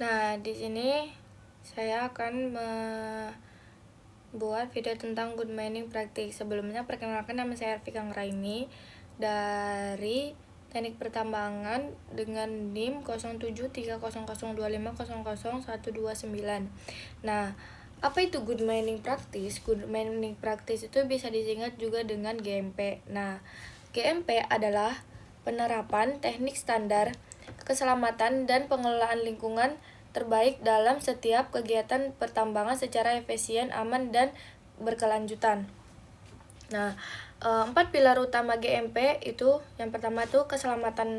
Nah, di sini saya akan membuat video tentang good mining practice. Sebelumnya, perkenalkan, nama saya Arvika Anggraini dari Teknik Pertambangan dengan NIM 073002500129. Nah, apa itu good mining practice? Good mining practice itu bisa disingkat juga dengan GMP. Nah, GMP adalah penerapan teknik standar keselamatan dan pengelolaan lingkungan terbaik dalam setiap kegiatan pertambangan secara efisien, aman, dan berkelanjutan. Nah, 4 pilar utama GMP itu yang pertama itu keselamatan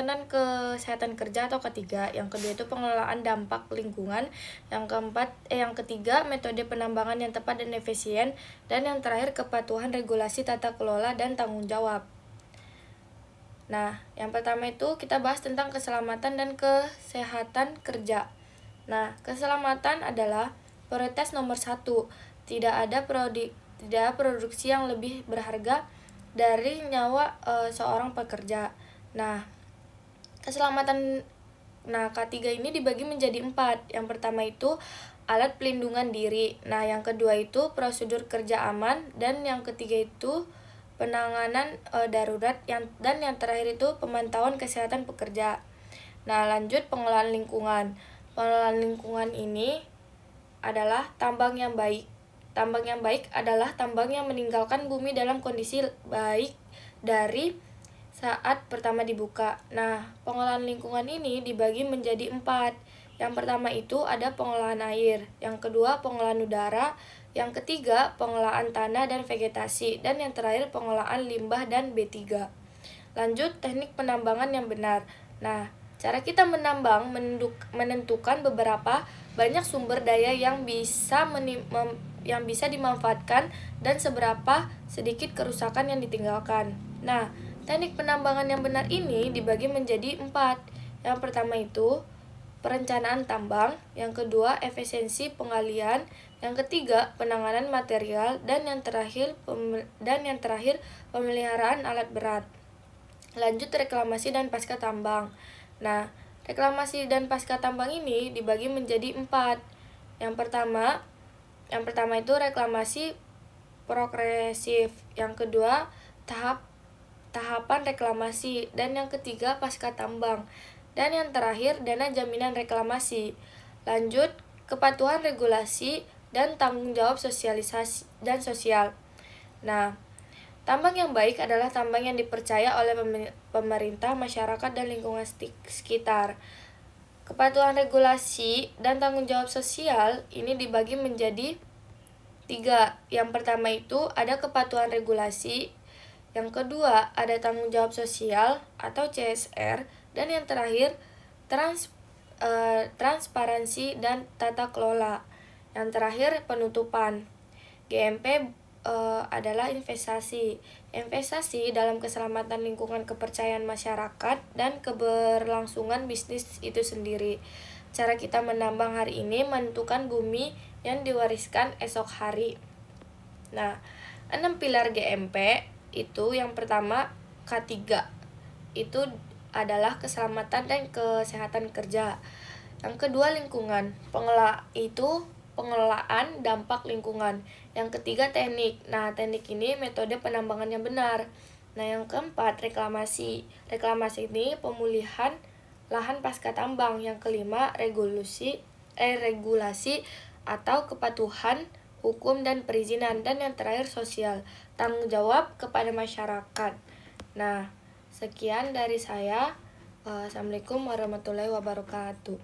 dan kesehatan kerja atau ketiga. Yang kedua itu pengelolaan dampak lingkungan. Yang ketiga metode penambangan yang tepat dan efisien, dan yang terakhir kepatuhan regulasi tata kelola dan tanggung jawab. Nah, yang pertama itu kita bahas tentang keselamatan dan kesehatan kerja. Nah, keselamatan adalah prioritas nomor 1. Tidak ada produksi yang lebih berharga dari nyawa seorang pekerja. Nah, K3 ini dibagi menjadi 4. Yang pertama itu alat pelindungan diri. Nah, yang kedua itu prosedur kerja aman, dan yang ketiga itu penanganan darurat, dan yang terakhir itu pemantauan kesehatan pekerja. Nah, lanjut pengelolaan lingkungan. Pengelolaan lingkungan ini adalah tambang yang baik. Tambang yang baik adalah tambang yang meninggalkan bumi dalam kondisi baik dari saat pertama dibuka. Nah, pengelolaan lingkungan ini dibagi menjadi 4. Yang pertama itu ada pengolahan air, yang kedua pengolahan udara, yang ketiga pengolahan tanah dan vegetasi, dan yang terakhir pengolahan limbah dan B3. Lanjut teknik penambangan yang benar. Nah, cara kita menambang menentukan beberapa banyak sumber daya yang bisa dimanfaatkan dan seberapa sedikit kerusakan yang ditinggalkan. Nah, teknik penambangan yang benar ini dibagi menjadi 4. Yang pertama itu perencanaan tambang, yang kedua efisiensi penggalian, yang ketiga penanganan material, dan yang terakhir pemeliharaan alat berat. Lanjut reklamasi dan pasca tambang. Nah, reklamasi dan pasca tambang ini dibagi menjadi 4. Yang pertama itu reklamasi progresif, yang kedua tahapan reklamasi, dan yang ketiga pasca tambang, dan yang terakhir dana jaminan reklamasi. Lanjut kepatuhan regulasi dan tanggung jawab sosial. Nah, tambang yang baik adalah tambang yang dipercaya oleh pemerintah, masyarakat, dan lingkungan sekitar. Kepatuhan regulasi dan tanggung jawab sosial ini dibagi menjadi 3. Yang pertama itu ada kepatuhan regulasi, yang kedua ada tanggung jawab sosial atau CSR, dan yang terakhir transparansi dan tata kelola. Yang terakhir penutupan. GMP adalah investasi dalam keselamatan lingkungan, kepercayaan masyarakat, dan keberlangsungan bisnis itu sendiri. Cara kita menambang hari ini menentukan bumi yang diwariskan esok hari. Nah, 6 pilar GMP itu yang pertama K3 itu adalah keselamatan dan kesehatan kerja. Yang kedua lingkungan, pengelolaan dampak lingkungan. Yang ketiga teknik. Nah, teknik ini metode penambangan yang benar. Nah, yang keempat reklamasi. Reklamasi ini pemulihan lahan pasca tambang. Yang kelima regulasi atau kepatuhan hukum dan perizinan, dan yang terakhir sosial, tanggung jawab kepada masyarakat. Nah, sekian dari saya. Assalamualaikum warahmatullahi wabarakatuh.